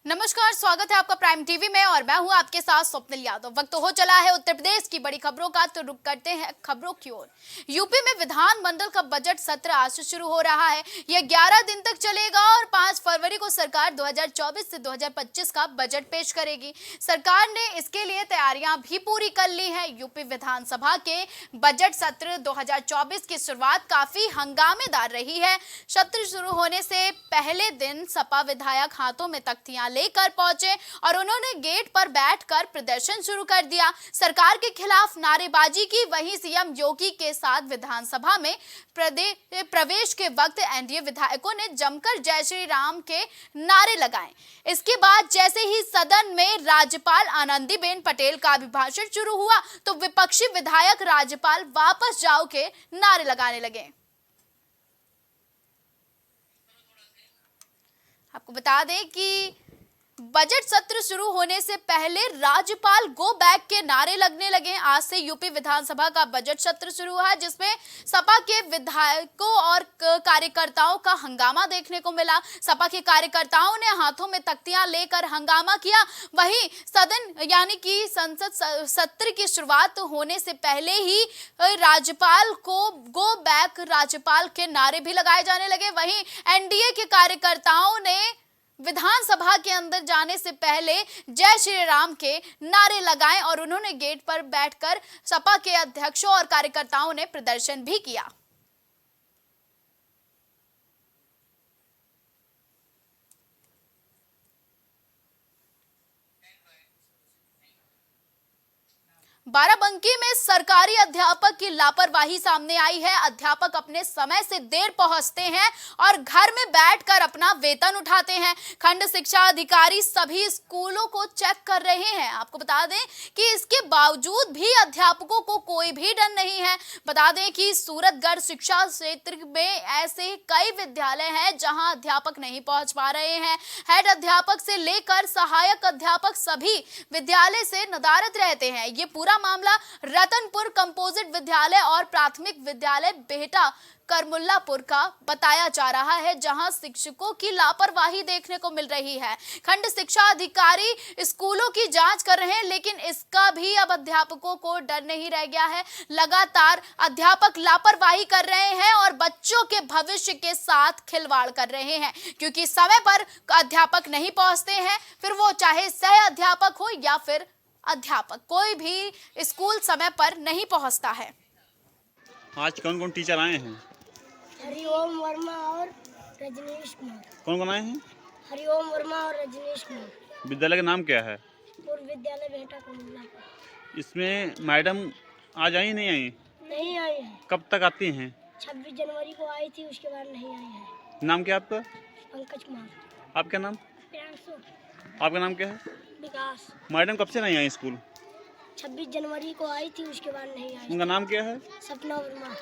नमस्कार, स्वागत है आपका प्राइम टीवी में और मैं हूं आपके साथ स्वप्निल यादव। वक्त हो चला है उत्तर प्रदेश की बड़ी खबरों का, तो रुक करते हैं खबरों की ओर। यूपी में विधानमंडल का बजट सत्र आज से शुरू हो रहा है। यह 11 दिन तक चलेगा और 5 फरवरी को सरकार 2024 से 2025 का बजट पेश करेगी। सरकार ने इसके लिए तैयारियां भी पूरी कर ली है। यूपी विधानसभा के बजट सत्र 2024 की शुरुआत काफी हंगामेदार रही है। सत्र शुरू होने से पहले दिन सपा विधायक हाथों में तख्तियां लेकर पहुंचे और उन्होंने गेट पर बैठकर प्रदर्शन शुरू कर दिया। सरकार के खिलाफ नारेबाजी की। वहीं सीएम योगी के साथ विधानसभा में प्रवेश के वक्त एनडीए विधायकों ने जमकर जय श्री राम के नारे लगाए। इसके बाद जैसे ही सदन में राज्यपाल आनंदीबेन पटेल का अभिभाषण शुरू हुआ तो विपक्षी विधायक राज्यपाल वापस जाओ के नारे लगाने लगे। आपको बता दें कि बजट सत्र शुरू होने से पहले राज्यपाल गो बैक के नारे लगने लगे। आज से यूपी विधानसभा का बजट सत्र शुरू हुआ, जिसमें सपा के विधायकों और कार्यकर्ताओं का हंगामा देखने को मिला। सपा के कार्यकर्ताओं ने हाथों में तख्तियां लेकर हंगामा किया। वहीं सदन यानी कि संसद सत्र की शुरुआत होने से पहले ही राज्यपाल को गो बैक राज्यपाल के नारे भी लगाए जाने लगे। वहीं एनडीए के कार्यकर्ताओं ने विधानसभा के अंदर जाने से पहले जय श्री राम के नारे लगाए और उन्होंने गेट पर बैठकर सपा के अध्यक्षों और कार्यकर्ताओं ने प्रदर्शन भी किया। बाराबंकी में सरकारी अध्यापक की लापरवाही सामने आई है। अध्यापक अपने समय से देर पहुंचते हैं और घर में बैठकर अपना वेतन उठाते हैं। खंड शिक्षा अधिकारी सभी स्कूलों को चेक कर रहे हैं। आपको बता दें कि इसके बावजूद भी अध्यापकों को कोई भी डर नहीं है। बता दें कि सूरतगढ़ शिक्षा क्षेत्र में ऐसे कई विद्यालय हैं जहां अध्यापक नहीं पहुंच पा रहे हैं। हेड अध्यापक से लेकर सहायक अध्यापक सभी विद्यालय से नदारद रहते हैं। ये पूरा मामला रतनपुर कंपोजिट विद्यालय और प्राथमिक विद्यालय बेहटा करमुल्लापुर का बताया जा रहा है, जहां शिक्षकों की लापरवाही देखने को मिल रही है। खंड शिक्षा अधिकारी स्कूलों की जांच कर रहे हैं, लेकिन इसका भी अब अध्यापकों को डर नहीं रह गया है। लगातार अध्यापक लापरवाही कर रहे हैं और बच्चों के भविष्य के साथ खिलवाड़ कर रहे हैं, क्योंकि समय पर अध्यापक नहीं पहुंचते हैं। फिर वो चाहे सह अध्यापक हो या फिर अध्यापक, कोई भी स्कूल समय पर नहीं पहुंचता है। आज कौन कौन टीचर आए हैं? हरिओम वर्मा और रजनीश कुमार। कौन कौन आए हैं? हरिओम वर्मा और रजनीश कुमार। विद्यालय का नाम क्या है? पूर्व विद्यालय बेहटा करमुल्लापुर। इसमें मैडम आज आई नहीं आई? नहीं आई है। कब तक आती हैं? 26 जनवरी को आई थी, उसके बाद नहीं आई है। नाम क्या आपका? पंकज कुमार। आपका नाम? प्रियांशु। आपका नाम क्या है? विकास। मैडम कब से नहीं आई स्कूल? 26 जनवरी को आई थी, उसके बाद नहीं आई। उनका नाम क्या है? सपना वर्मा।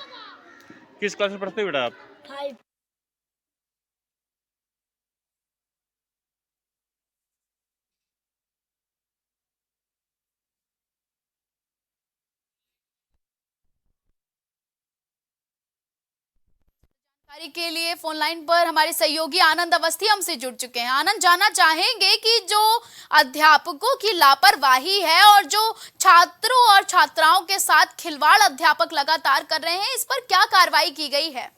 किस क्लास में पढ़ते हो बेटा आप? 5। जानकारी के लिए फोन लाइन पर हमारे सहयोगी आनंद अवस्थी हमसे जुड़ चुके हैं। आनंद, जानना चाहेंगे कि जो अध्यापकों की लापरवाही है और जो छात्रों और छात्राओं के साथ खिलवाड़ अध्यापक लगातार कर रहे हैं, इस पर क्या कार्रवाई की गई है?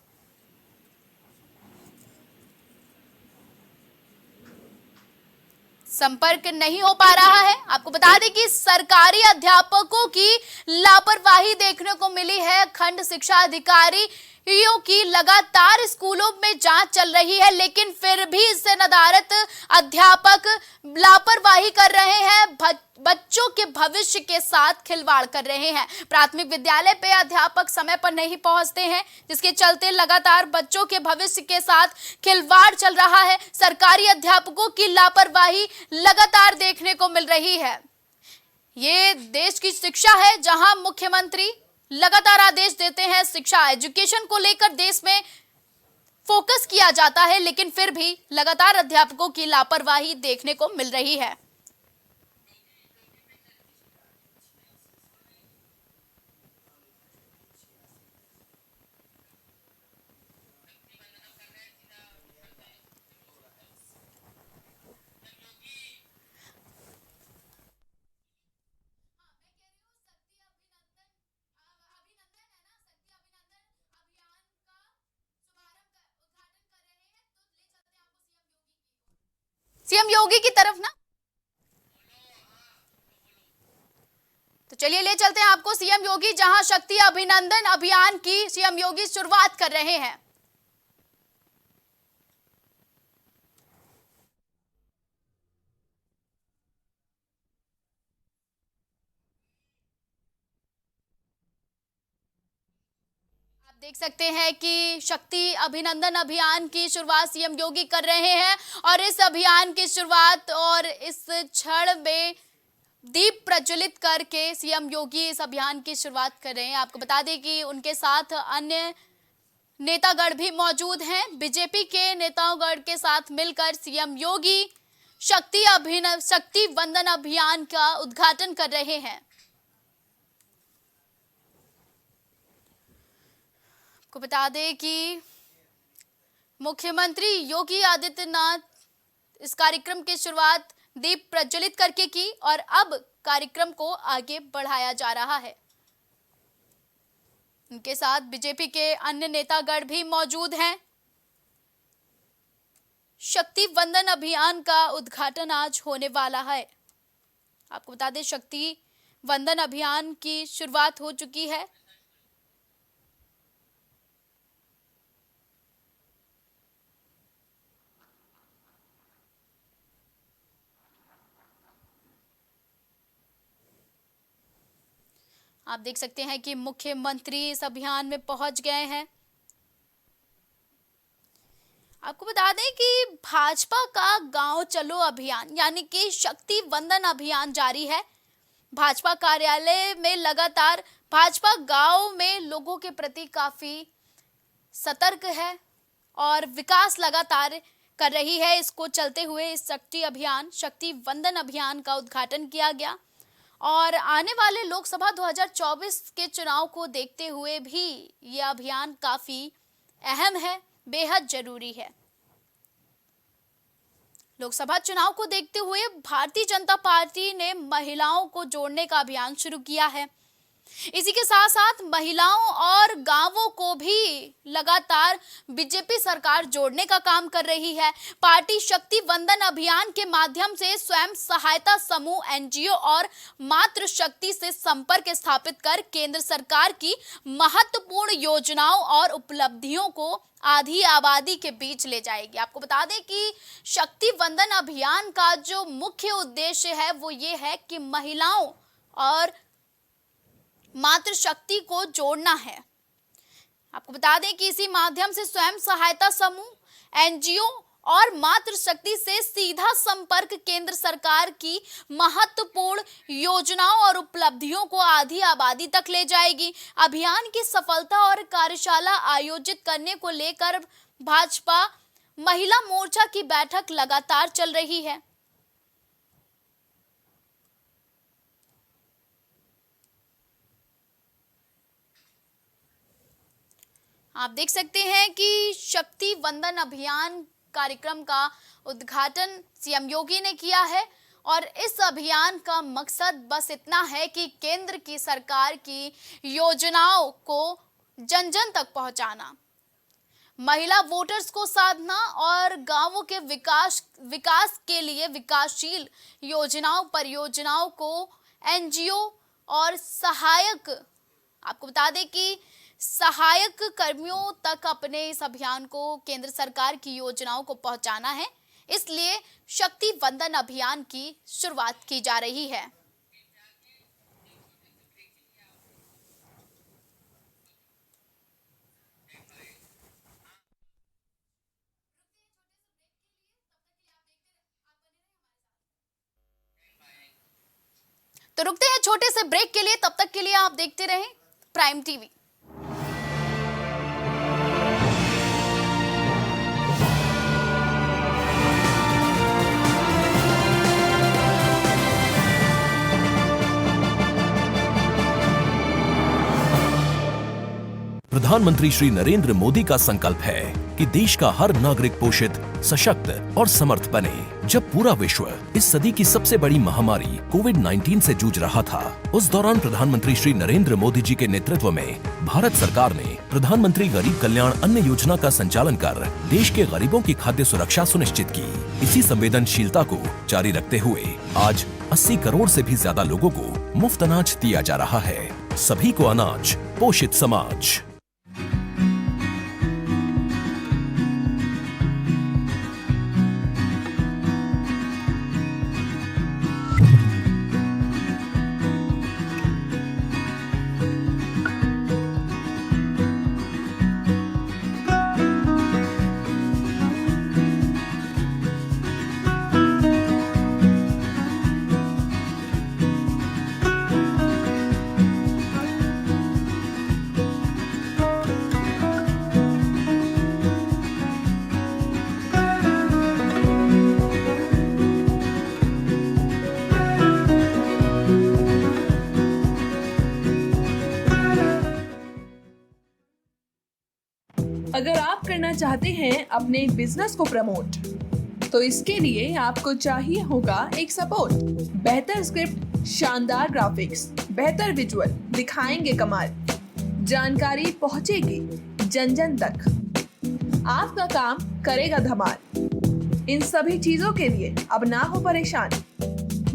संपर्क नहीं हो पा रहा है। आपको बता दें कि सरकारी अध्यापकों की लापरवाही देखने को मिली है। खंड शिक्षा अधिकारी की लगातार स्कूलों में जांच चल रही है, लेकिन फिर भी इससे नदारद अध्यापक लापरवाही कर रहे हैं, बच्चों के भविष्य के साथ खिलवाड़ कर रहे हैं। प्राथमिक विद्यालय पे अध्यापक समय पर नहीं पहुंचते हैं, जिसके चलते लगातार बच्चों के भविष्य के साथ खिलवाड़ चल रहा है। सरकारी अध्यापकों की लापरवाही लगातार देखने को मिल रही है। ये देश की शिक्षा है, जहां मुख्यमंत्री लगातार आदेश देते हैं, शिक्षा एजुकेशन को लेकर देश में फोकस किया जाता है, लेकिन फिर भी लगातार अध्यापकों की लापरवाही देखने को मिल रही है। सीएम योगी की तरफ ना। तो चलिए ले चलते हैं आपको सीएम योगी, जहां शक्ति अभिनंदन अभियान की सीएम योगी शुरुआत कर रहे हैं। देख सकते हैं कि शक्ति अभिनंदन अभियान की शुरुआत सीएम योगी कर रहे हैं और इस अभियान की शुरुआत और इस क्षण में दीप प्रज्वलित करके सीएम योगी इस अभियान की शुरुआत कर रहे हैं। आपको बता दें कि उनके साथ अन्य नेतागण भी मौजूद हैं। बीजेपी के नेतागण के साथ मिलकर सीएम योगी शक्ति वंदन अभियान का उद्घाटन कर रहे हैं। को बता दें कि मुख्यमंत्री योगी आदित्यनाथ इस कार्यक्रम की शुरुआत दीप प्रज्वलित करके की और अब कार्यक्रम को आगे बढ़ाया जा रहा है। उनके साथ बीजेपी के अन्य नेतागण भी मौजूद हैं। शक्ति वंदन अभियान का उद्घाटन आज होने वाला है। आपको बता दें शक्ति वंदन अभियान की शुरुआत हो चुकी है। आप देख सकते हैं कि मुख्यमंत्री इस अभियान में पहुंच गए हैं। आपको बता दें कि भाजपा का गांव चलो अभियान यानी कि शक्ति वंदन अभियान जारी है। भाजपा कार्यालय में लगातार भाजपा गांव में लोगों के प्रति काफी सतर्क है और विकास लगातार कर रही है। इसको चलते हुए इस शक्ति वंदन अभियान का उद्घाटन किया गया और आने वाले लोकसभा 2024 के चुनाव को देखते हुए भी यह अभियान काफी अहम है, बेहद जरूरी है। लोकसभा चुनाव को देखते हुए भारतीय जनता पार्टी ने महिलाओं को जोड़ने का अभियान शुरू किया है। इसी के साथ साथ महिलाओं और गांवों को भी लगातार बीजेपी सरकार जोड़ने का काम कर रही है। पार्टी शक्ति वंदन अभियान के माध्यम से स्वयं सहायता समूह, एनजीओ और मातृ शक्ति से संपर्क स्थापित कर केंद्र सरकार की महत्वपूर्ण योजनाओं और उपलब्धियों को आधी आबादी के बीच ले जाएगी। आपको बता दें कि शक्ति वंदन अभियान का जो मुख्य उद्देश्य है वो ये है कि महिलाओं और मातृ शक्ति को जोड़ना है। आपको बता दें कि इसी माध्यम से स्वयं सहायता समूह, एनजीओ और मातृ शक्ति से सीधा संपर्क केंद्र सरकार की महत्वपूर्ण योजनाओं और उपलब्धियों को आधी आबादी तक ले जाएगी। अभियान की सफलता और कार्यशाला आयोजित करने को लेकर भाजपा महिला मोर्चा की बैठक लगातार चल रही है। आप देख सकते हैं कि शक्ति वंदन अभियान कार्यक्रम का उद्घाटन सीएम योगी ने किया है और इस अभियान का मकसद बस इतना है कि केंद्र की सरकार की योजनाओं को जन जन तक पहुंचाना, महिला वोटर्स को साधना और गांवों के विकास के लिए विकासशील योजनाओं परियोजनाओं को एनजीओ और आपको बता दें कि सहायक कर्मियों तक अपने इस अभियान को केंद्र सरकार की योजनाओं को पहुंचाना है। इसलिए शक्ति वंदन अभियान की शुरुआत की जा रही है। तो रुकते हैं छोटे से ब्रेक के लिए, तब तक के लिए आप देखते रहें प्राइम टीवी। प्रधान प्रधानमंत्री श्री नरेंद्र मोदी का संकल्प है कि देश का हर नागरिक पोषित, सशक्त और समर्थ बने। जब पूरा विश्व इस सदी की सबसे बड़ी महामारी कोविड-19 से जूझ रहा था, उस दौरान प्रधानमंत्री श्री नरेंद्र मोदी जी के नेतृत्व में भारत सरकार ने प्रधानमंत्री गरीब कल्याण अन्न योजना का संचालन कर देश के गरीबों की खाद्य सुरक्षा सुनिश्चित की। इसी संवेदनशीलता को जारी रखते हुए आज 80 करोड़ से भी ज्यादा लोगों को मुफ्त अनाज दिया जा रहा है। सभी को अनाज, पोषित समाज। अगर आप करना चाहते हैं अपने बिजनेस को प्रमोट, तो इसके लिए आपको चाहिए होगा एक सपोर्ट। बेहतर स्क्रिप्ट, शानदार ग्राफिक्स, बेहतर विजुअल, दिखाएंगे कमाल, जानकारी पहुंचेगी जन जन तक, आपका काम करेगा धमाल। इन सभी चीजों के लिए अब ना हो परेशान।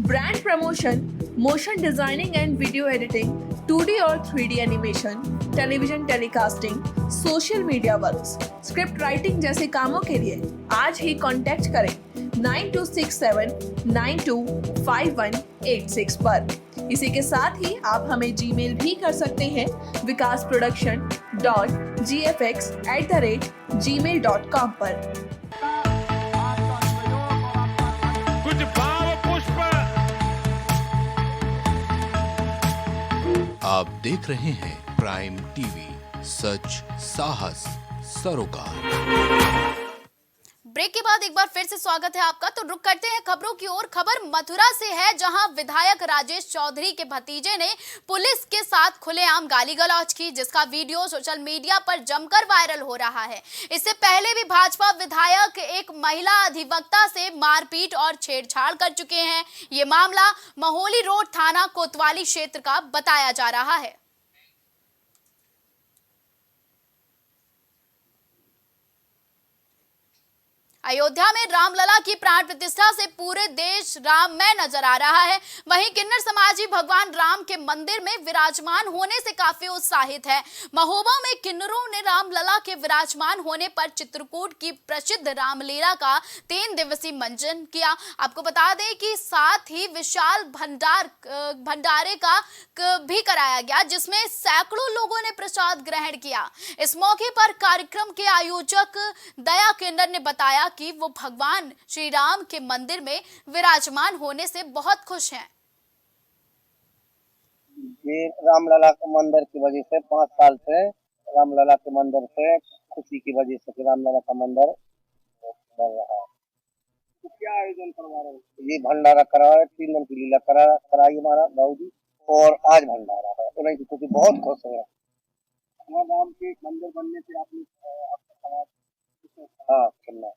Brand promotion, motion designing and video editing, 2D और 3D animation, television telecasting, social media works, script writing जैसे कामों के लिए आज ही कांटेक्ट करें 9267925186 पर। इसी के साथ ही आप हमें जीमेल भी कर सकते हैं vikasproduction.gfx@gmail.com पर। कुछ भाव पुष्प। आप देख रहे हैं प्राइम टीवी, सच साहस सरोकार। ब्रेक के बाद एक बार फिर से स्वागत है आपका। तो रुक करते हैं खबरों की ओर। खबर मथुरा से है, जहां विधायक राजेश चौधरी के भतीजे ने पुलिस के साथ खुलेआम गाली गलौज की, जिसका वीडियो सोशल मीडिया पर जमकर वायरल हो रहा है। इससे पहले भी भाजपा विधायक एक महिला अधिवक्ता से मारपीट और छेड़छाड़ कर चुके हैं। ये मामला महोली रोड थाना कोतवाली क्षेत्र का बताया जा रहा है। अयोध्या में रामलला की प्राण प्रतिष्ठा से पूरे देश राममय नजर आ रहा है। वहीं किन्नर समाजी भगवान राम के मंदिर में विराजमान होने से काफी उत्साहित है। महोबा में किन्नरों ने रामलला के विराजमान होने पर चित्रकूट की प्रसिद्ध रामलीला का 3 दिवसीय मंचन किया। आपको बता दें कि साथ ही विशाल भंडारे का भी कराया गया, जिसमें सैकड़ों लोगों ने प्रसाद ग्रहण किया। इस मौके पर कार्यक्रम के आयोजक दया किन्नर ने बताया कि वो भगवान श्री राम के मंदिर में विराजमान होने से बहुत खुश हैं। ये रामलला के मंदिर की वजह से 5 साल से रामलला के मंदिर से खुशी की वजह से रामलला का मंदिर बन रहा है। तो क्या आयोजन करवा रहे हैं? ये भंडारा करा है, 3 दिन की लीला कराई हमारा बाबूजी, और आज भंडारा है। उन्हें क्योंकि बहुत खुश है राम के मंदिर बनने से। आपने हाँ किन्नर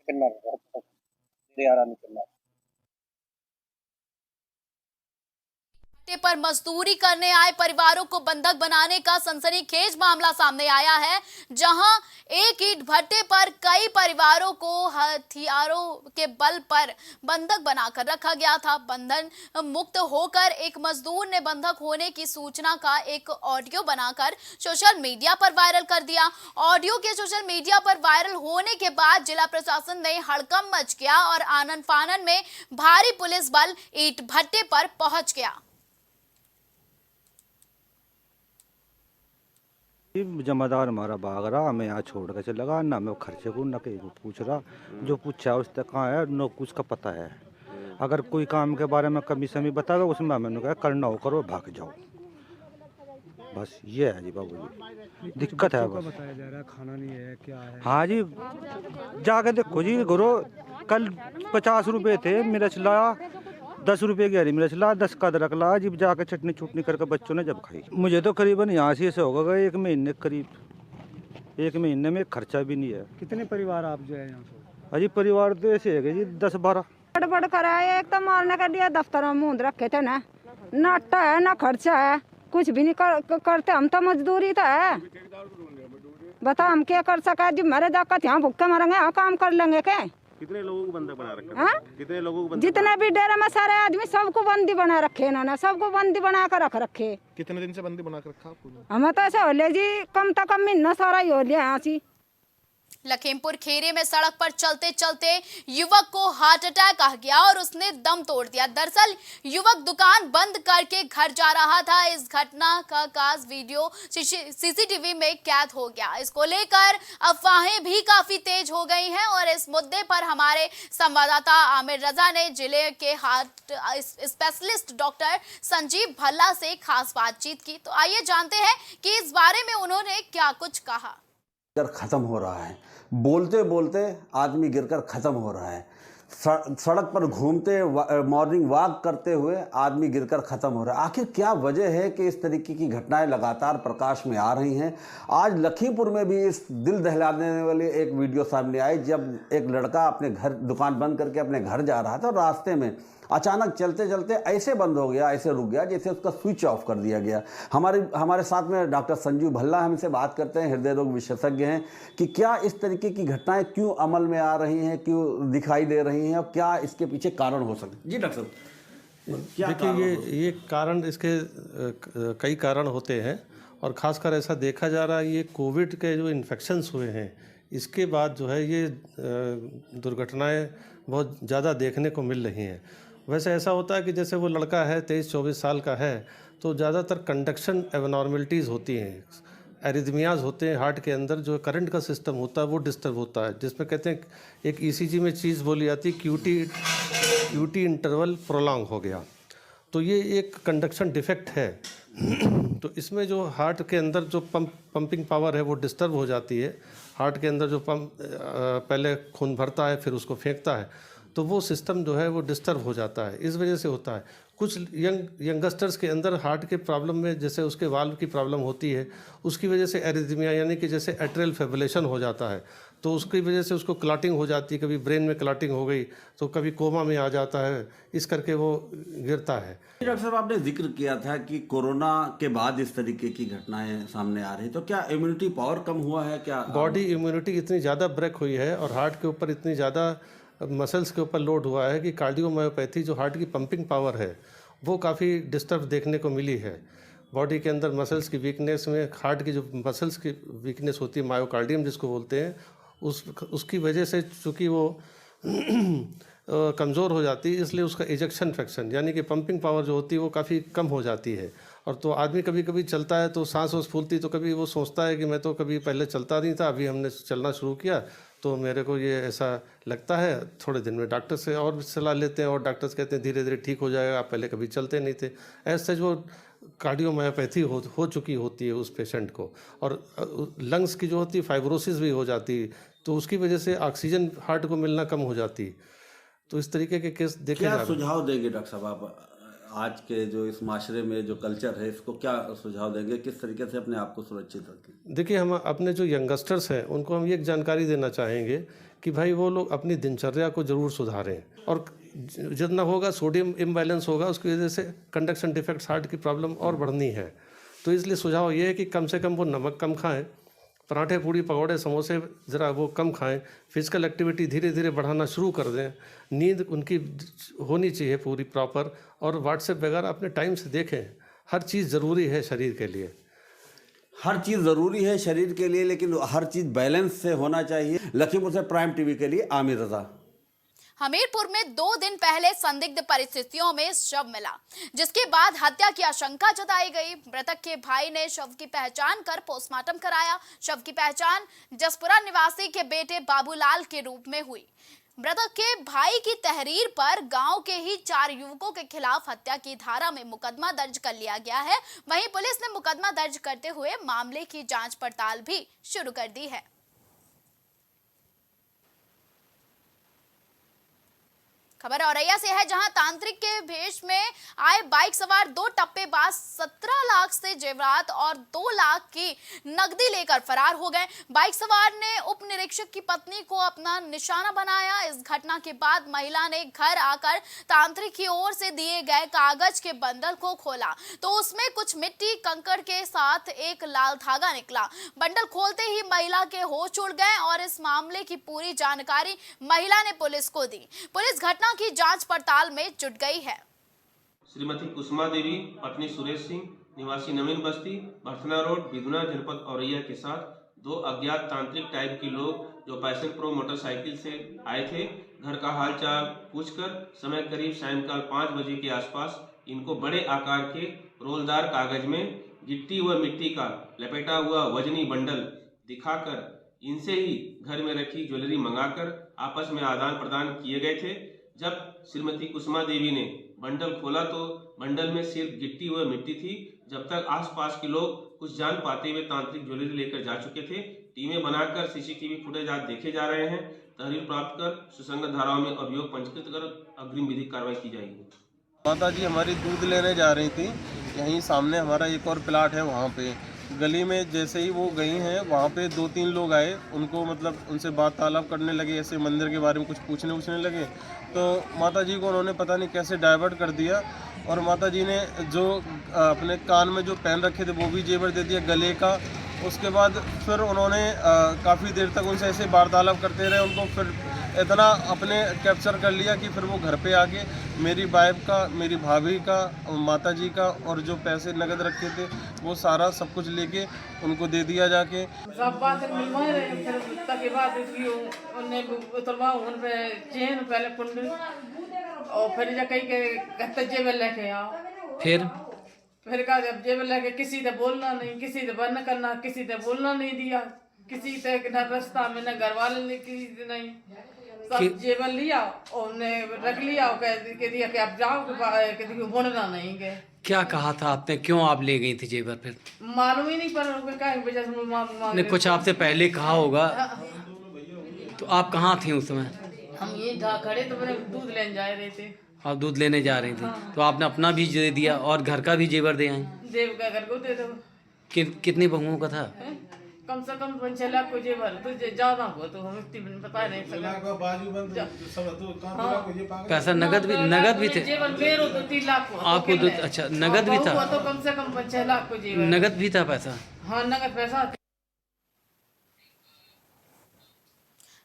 पर मजदूरी करने आए परिवारों को बंधक बनाने का सनसनीखेज मामला सामने आया है, जहां एक ईंट भट्टे पर कई परिवारों को हथियारों के बल पर बंधक बनाकर रखा गया था। बंधन मुक्त होकर एक मजदूर ने बंधक होने की सूचना का एक ऑडियो बनाकर सोशल मीडिया पर वायरल कर दिया। ऑडियो के सोशल मीडिया पर वायरल होने के बाद जिला प्रशासन ने हड़कंप मच गया और आनन फानन में भारी पुलिस बल ईंट भट्टे पर पहुंच गया। जमादार हमारा भाग रहा, हमें यहाँ छोड़ के चला गया, ना मैं खर्चे को ना कहीं को पूछ रहा। जो पूछा उस तक कहाँ है, न कुछ का पता है। अगर कोई काम के बारे में कमी समी बतावे, उसमें मैंने कहा करना हो करो, भाग जाओ। बस ये है जी बाबू जी, दिक्कत है बस। बताया जा रहा है खाना नहीं है, क्या है? हाँ जी, जाके देखो जी गुरु, कल 50 रुपए थे, मिर्च लाया 10 रुपए की हरी मिर्च ला, 10 का अदरक ला, जब जाके चटनी छुटनी करके बच्चों ने जब खाई। मुझे तो करीबन यहाँ से होगा 1 महीने करीब। एक महीने में खर्चा भी नहीं है। कितने परिवार आप जो है यहाँ से? अजी परिवार तो ऐसे है कि जी 10-12। गड़बड़ कराए, एक तो मारने का दिया दफ्तर में मूंद रखे थे ना अट्टा है ना खर्चा है, कुछ भी नहीं करते। हम तो मजदूरी तो है, बता हम क्या कर सका जी। मेरे जाकर यहाँ भुक्के मरेंगे, यहाँ काम कर लेंगे क्या? कितने लोगों को बंधक बना रखा है? कितने लोगों को जितने भी डेरे में सारे आदमी सबको बंदी बना रखे इन्होंने, सबको बंदी बना कर रख रखे। कितने दिन से बंदी बना कर रखा आपको? हमें तो ऐसा हो लिया जी, कम से कम महीना सारा ही हो लिया यहाँ से। लखीमपुर खीरी में सड़क पर चलते चलते युवक को हार्ट अटैक आ गया और उसने दम तोड़ दिया। दरअसल युवक दुकान बंद करके घर जा रहा था। इस घटना का खास वीडियो सीसीटीवी में कैद हो गया। इसको लेकर अफवाहें भी काफी तेज हो गई हैं और इस मुद्दे पर हमारे संवाददाता आमिर रजा ने जिले के heart specialist doctor Sanjeev Bhalla से खास बातचीत की। तो आइए जानते हैं कि इस बारे में उन्होंने क्या कुछ कहा। खत्म हो रहा है, बोलते बोलते आदमी गिरकर खत्म हो रहा है। सड़क पर घूमते मॉर्निंग वॉक करते हुए आदमी गिरकर खत्म हो रहा है। आखिर क्या वजह है कि इस तरीके की घटनाएं लगातार प्रकाश में आ रही हैं? आज लखीमपुर में भी इस दिल दहलाने वाली एक वीडियो सामने आई, जब एक लड़का अपने घर दुकान बंद करके अपने घर जा रहा था और रास्ते में अचानक चलते चलते ऐसे बंद हो गया, ऐसे रुक गया जैसे उसका स्विच ऑफ कर दिया गया। हमारे साथ में डॉक्टर संजीव भल्ला हमसे बात करते हैं, हृदय रोग विशेषज्ञ हैं, कि क्या इस तरीके की घटनाएं क्यों अमल में आ रही हैं, क्यों दिखाई दे रही हैं और क्या इसके पीछे कारण हो सकते? जी डॉक्टर साहब, देखिए ये कारण, इसके कई कारण होते हैं और ख़ासकर ऐसा देखा जा रहा है ये कोविड के जो इन्फेक्शंस हुए हैं इसके बाद जो है ये दुर्घटनाएं बहुत ज़्यादा देखने को मिल रही हैं। वैसे ऐसा होता है कि जैसे वो लड़का है 23-24 साल का है तो ज़्यादातर कंडक्शन एबनॉर्मलिटीज़ होती हैं, एरिथमियाज होते हैं हार्ट के अंदर, जो करंट का सिस्टम होता है वो डिस्टर्ब होता है, जिसमें कहते हैं एक ईसीजी में चीज़ बोली जाती है क्यूटी इंटरवल प्रोलॉन्ग हो गया, तो ये एक कंडक्शन डिफेक्ट है। तो इसमें जो हार्ट के अंदर जो पंपिंग पावर है वो डिस्टर्ब हो जाती है। हार्ट के अंदर जो पंप पहले खून भरता है फिर उसको फेंकता है, तो वो सिस्टम जो है वो डिस्टर्ब हो जाता है। इस वजह से होता है कुछ यंगस्टर्स के अंदर हार्ट के प्रॉब्लम में, जैसे उसके वाल्व की प्रॉब्लम होती है, उसकी वजह से एरिथमिया यानी कि जैसे एट्रियल फिब्रिलेशन हो जाता है, तो उसकी वजह से उसको क्लॉटिंग हो जाती है, कभी ब्रेन में क्लॉटिंग हो गई तो कभी कोमा में आ जाता है, इस करके वो गिरता है। डॉक्टर साहब, आपने जिक्र किया था कि कोरोना के बाद इस तरीके की घटनाएं सामने आ रही, तो क्या इम्यूनिटी पावर कम हुआ है? क्या बॉडी इम्यूनिटी इतनी ज़्यादा ब्रेक हुई है और हार्ट के ऊपर इतनी ज़्यादा मसल्स के ऊपर लोड हुआ है कि कार्डियोमायोपैथी जो हार्ट की पंपिंग पावर है वो काफ़ी डिस्टर्ब देखने को मिली है। बॉडी के अंदर मसल्स की वीकनेस में, हार्ट की जो मसल्स की वीकनेस होती है मायोकार्डियम जिसको बोलते हैं, उसकी वजह से चूँकि वो कमज़ोर हो जाती है, इसलिए उसका इजेक्शन फ्रैक्शन यानी कि पंपिंग पावर जो होती है वो काफ़ी कम हो जाती है। और तो आदमी कभी कभी चलता है तो सांस फूलती, तो कभी वो सोचता है कि मैं तो कभी पहले चलता नहीं था, अभी हमने चलना शुरू किया तो मेरे को ये ऐसा लगता है। थोड़े दिन में डॉक्टर से और भी सलाह लेते हैं और डॉक्टर्स कहते हैं धीरे धीरे ठीक हो जाएगा, आप पहले कभी चलते नहीं थे। ऐसे जो कार्डियोमायोपैथी हो चुकी होती है उस पेशेंट को, और लंग्स की जो होती है फाइब्रोसिस भी हो जाती है, तो उसकी वजह से ऑक्सीजन हार्ट को मिलना कम हो जाती है। तो इस तरीके के केस देखे जा रहे हैं। क्या सुझाव देंगे डॉक्टर साहब आप आज के जो इस माशरे में जो कल्चर है इसको क्या सुझाव देंगे, किस तरीके से अपने आप को सुरक्षित रखें? देखिए, हम अपने जो यंगस्टर्स हैं उनको हम ये जानकारी देना चाहेंगे कि भाई वो लोग अपनी दिनचर्या को ज़रूर सुधारें, और जितना होगा सोडियम इम्बैलेंस होगा उसकी वजह से कंडक्शन डिफेक्ट्स हार्ट की प्रॉब्लम और बढ़नी है। तो इसलिए सुझाव ये है कि कम से कम वो नमक कम खाएं, पराठे पूड़ी पकौड़े समोसे ज़रा वो कम खाएं, फिजिकल एक्टिविटी धीरे धीरे बढ़ाना शुरू कर दें, नींद उनकी होनी चाहिए पूरी प्रॉपर, और व्हाट्सएप वगैरह अपने टाइम से देखें। हर चीज़ ज़रूरी है शरीर के लिए, हर चीज़ ज़रूरी है शरीर के लिए, लेकिन हर चीज़ बैलेंस से होना चाहिए। लखीमपुर से प्राइम टीवी के लिए आमिर रजा। हमीरपुर में 2 दिन पहले संदिग्ध परिस्थितियों में शव मिला, जिसके बाद हत्या की आशंका जताई गई। मृतक के भाई ने शव की पहचान कर पोस्टमार्टम कराया। शव की पहचान जसपुरा निवासी के बेटे बाबूलाल के रूप में हुई। मृतक के भाई की तहरीर पर गांव के ही 4 युवकों के खिलाफ हत्या की धारा में मुकदमा दर्ज कर लिया गया है। वहीं पुलिस ने मुकदमा दर्ज करते हुए मामले की जांच पड़ताल भी शुरू कर दी है। खबर औरैया से है, जहां तांत्रिक के भेष में आए बाइक सवार 2 टप्पेबाज 17 लाख से जेवरात और 2 लाख की नकदी लेकर फरार हो गए। बाइक सवार ने उप निरीक्षक की पत्नी को अपना निशाना बनाया। इस घटना के बाद महिला ने घर आकर तांत्रिक की ओर से दिए गए कागज के बंडल को खोला तो उसमें कुछ मिट्टी कंकड़ के साथ एक लाल धागा निकला। बंडल खोलते ही महिला के होश उड़ गए और इस मामले की पूरी जानकारी महिला ने पुलिस को दी। पुलिस घटना की जांच पड़ताल में जुट गई है। श्रीमती कुसुमा देवी पत्नी सुरेश सिंह निवासी नवीन बस्ती भरथना रोड बिधुना जनपद औरैया के साथ 2 अज्ञात तांत्रिक टाइप के लोग जो पैशन प्रो मोटरसाइकिल से आए थे, घर का हालचाल पूछकर समय करीब सायंकाल 5 बजे के आसपास इनको बड़े आकार के रोलदार कागज में गिट्टी व मिट्टी का लपेटा हुआ वजनी बंडल दिखाकर इनसे ही घर में रखी ज्वेलरी मंगाकर आपस में आदान प्रदान किए गए थे। जब श्रीमती कुसुमा देवी ने बंडल खोला तो बंडल में सिर्फ गिट्टी व मिट्टी थी। जब तक आसपास के लोग कुछ जान पाते हुए तांत्रिक ज्वेलरी लेकर जा चुके थे। टीमें बनाकर सीसीटीवी फुटेज आज देखे जा रहे हैं। तहरीर प्राप्त कर सुसंगत धाराओं में अभियोग पंजीकृत कर अग्रिम विधिक कार्रवाई की जाएगी। माता जी हमारी दूध लेने जा रही थी, यहीं सामने हमारा एक और प्लाट है, वहाँ पे गली में जैसे ही वो गई हैं वहाँ पे 2-3 लोग आए, उनको मतलब उनसे वार्तालाप करने लगे, ऐसे मंदिर के बारे में कुछ पूछने लगे। तो माता जी को उन्होंने पता नहीं कैसे डाइवर्ट कर दिया और माता जी ने जो अपने कान में जो पहन रखे थे वो भी जेवर दे दिया गले का। उसके बाद फिर उन्होंने काफ़ी देर तक उनसे ऐसे वार्तालाप करते रहे। उनको फिर इतना अपने कैप्चर कर लिया कि फिर वो घर पे आके मेरी वाइफ का, मेरी भाभी का, माता जी का और जो पैसे नगद रखे थे वो सारा सब कुछ लेके उनको दे दिया जाके। सब बात मिलवाए रहे, फिर तक बाद उन्हें उतरवा उन पे चेन पहले कुंडल और फिर जा कहीं के कहते जेब लेके आओ। फिर कहा जब जेब लेके किसी से बोलना नहीं, किसी से बंद करना, किसी से बोलना नहीं दिया, किसी से न रास्ता में न घर वाले ने किसी नहीं, सब जेबल लिया और उन्हें रख लिया और कह दिया कि आप जाओ, कह दिया बोलना नहीं गए। क्या कहा था आपने, क्यों आप ले गई थी जेवर? फिर मालूम ही नहीं पर क्या वजह से कुछ आपसे पहले कहा होगा। तो आप कहाँ थी उस समय? हम ये खड़े तो मैंने दूध लेने जा रहे थे। आप दूध लेने जा रही थी तो आपने अपना भी दे दिया और घर का भी जेवर दे आए? देव का घर को दे दो। कितनी बहुओं का था? कम से कम 5-6 लाख को जेवर, तो ज्यादा हो तो हम बता नहीं सकते। पैसा नगद भी थे जेवर मेरे 2-3 लाख को आपको? अच्छा नगद भी था? तो कम से कम 5-6 लाख को जेवर नगद भी था पैसा? हाँ नगद पैसा।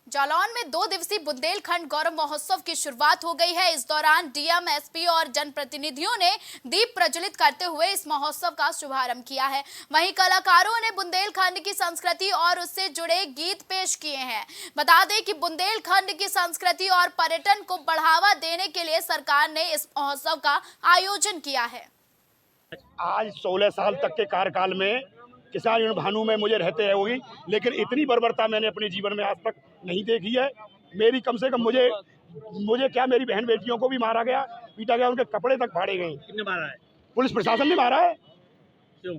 जालौन में 2 दिवसीय बुंदेलखंड गौरव महोत्सव की शुरुआत हो गई है। इस दौरान डीएम, एसपी और जनप्रतिनिधियों ने दीप प्रज्वलित करते हुए इस महोत्सव का शुभारंभ किया है। वहीं कलाकारों ने बुंदेलखंड की संस्कृति और उससे जुड़े गीत पेश किए हैं। बता दें कि बुंदेलखंड की संस्कृति और पर्यटन को बढ़ावा देने के लिए सरकार ने इस महोत्सव का आयोजन किया है। आज 16 साल तक के कार्यकाल में किसान यूनियन भानु में मुझे रहते हैं होगी, लेकिन इतनी बर्बरता मैंने अपने जीवन में आज तक नहीं देखी है। मेरी कम से कम मुझे क्या, मेरी बहन बेटियों को भी मारा गया, पीटा गया, उनके कपड़े तक फाड़े गए। किसने मारा है? पुलिस प्रशासन ने मारा है। क्यों?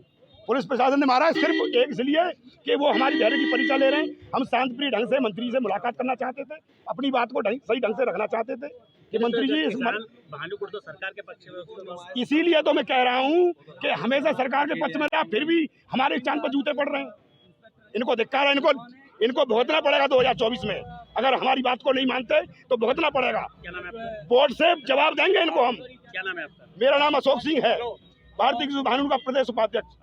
पुलिस प्रशासन ने मारा है सिर्फ एक इसलिए कि वो हमारी धैर्य की परीक्षा ले रहे हैं। हम शांतिप्रिय ढंग से मंत्री से मुलाकात करना चाहते थे, अपनी बात को सही ढंग से रखना चाहते थे कि मंत्री जी भानुकुट तो सरकार के पक्ष में, इसीलिए तो मैं कह रहा हूँ कि हमेशा सरकार के पक्ष में रहा, फिर भी हमारे चांद पर जूते पड़ रहे हैं। इनको धिक्कार है, इनको भुगतना पड़ेगा 2024 में। अगर हमारी बात को नहीं मानते तो भुगतना पड़ेगा। क्या नाम है आपका? बोर्ड से जवाब देंगे इनको हम। क्या नाम है आपका? मेरा नाम अशोक सिंह है, भारतीय किसान भानु का प्रदेश उपाध्यक्ष।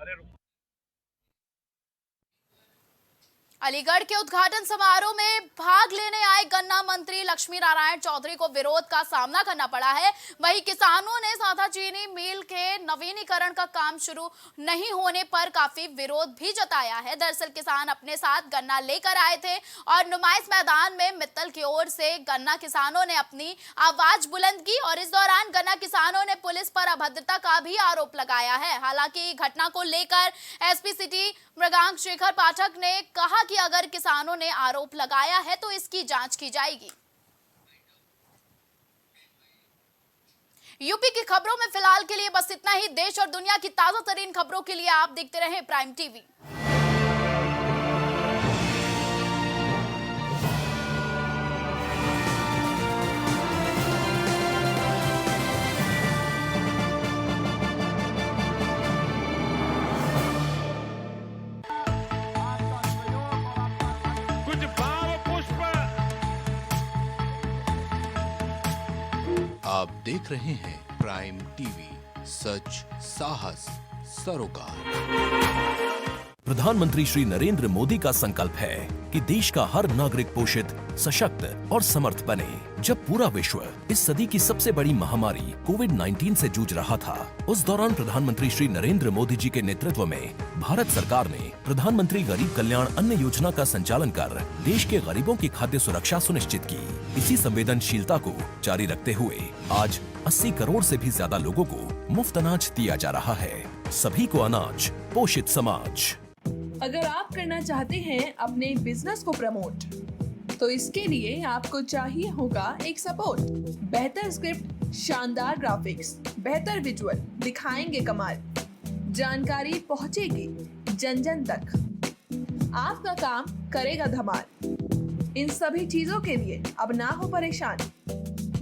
अलीगढ़ के उद्घाटन समारोह में भाग लेने आए गन्ना मंत्री लक्ष्मी नारायण चौधरी को विरोध का सामना करना पड़ा है। वहीं किसानों ने साधा चीनी मिल के नवीनीकरण का काम शुरू नहीं होने पर काफी विरोध भी जताया है। दरअसल किसान अपने साथ गन्ना लेकर आए थे और नुमाइश मैदान में मित्तल की ओर से गन्ना किसानों ने अपनी आवाज बुलंद की और इस दौरान गन्ना किसानों ने पुलिस पर अभद्रता का भी आरोप लगाया है। हालांकि घटना को लेकर एसपी सिटी मृगांक शेखर पाठक ने कहा कि अगर किसानों ने आरोप लगाया है तो इसकी जांच की जाएगी। यूपी की खबरों में फिलहाल के लिए बस इतना ही। देश और दुनिया की ताजा तरीन खबरों के लिए आप देखते रहें प्राइम टीवी। देख रहे हैं प्राइम टीवी, सच साहस सरोकार। प्रधानमंत्री श्री नरेंद्र मोदी का संकल्प है कि देश का हर नागरिक पोषित, सशक्त और समर्थ बने। जब पूरा विश्व इस सदी की सबसे बड़ी महामारी कोविड-19 से जूझ रहा था, उस दौरान प्रधानमंत्री श्री नरेंद्र मोदी जी के नेतृत्व में भारत सरकार ने प्रधानमंत्री गरीब कल्याण अन्न योजना का संचालन कर देश के गरीबों की खाद्य सुरक्षा सुनिश्चित की। इसी संवेदनशीलता को जारी रखते हुए आज 80 करोड़ से भी ज्यादा लोगों को मुफ्त अनाज दिया जा रहा है। सभी को अनाज, पोषित समाज। अगर आप करना चाहते हैं अपने बिजनेस को प्रमोट, तो इसके लिए आपको चाहिए होगा एक सपोर्ट। बेहतर स्क्रिप्ट, शानदार ग्राफिक्स, बेहतर विजुअल, दिखाएंगे कमाल, जानकारी पहुंचेगी जन जन तक, आपका काम करेगा धमाल। इन सभी चीजों के लिए अब ना हो परेशान।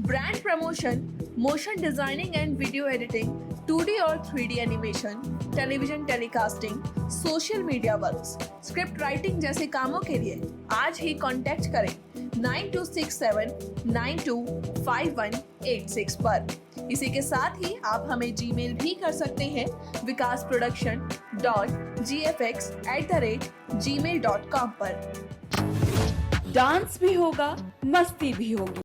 Brand promotion, motion designing and video editing, 2D और 3D animation, television telecasting, social media works, script writing जैसे कामों के लिए आज ही कांटेक्ट करें 9267925186 पर। इसी के साथ ही आप हमें जीमेल भी कर सकते हैं vikasproduction.gfx@gmail.com पर। डांस भी होगा, मस्ती भी होगी।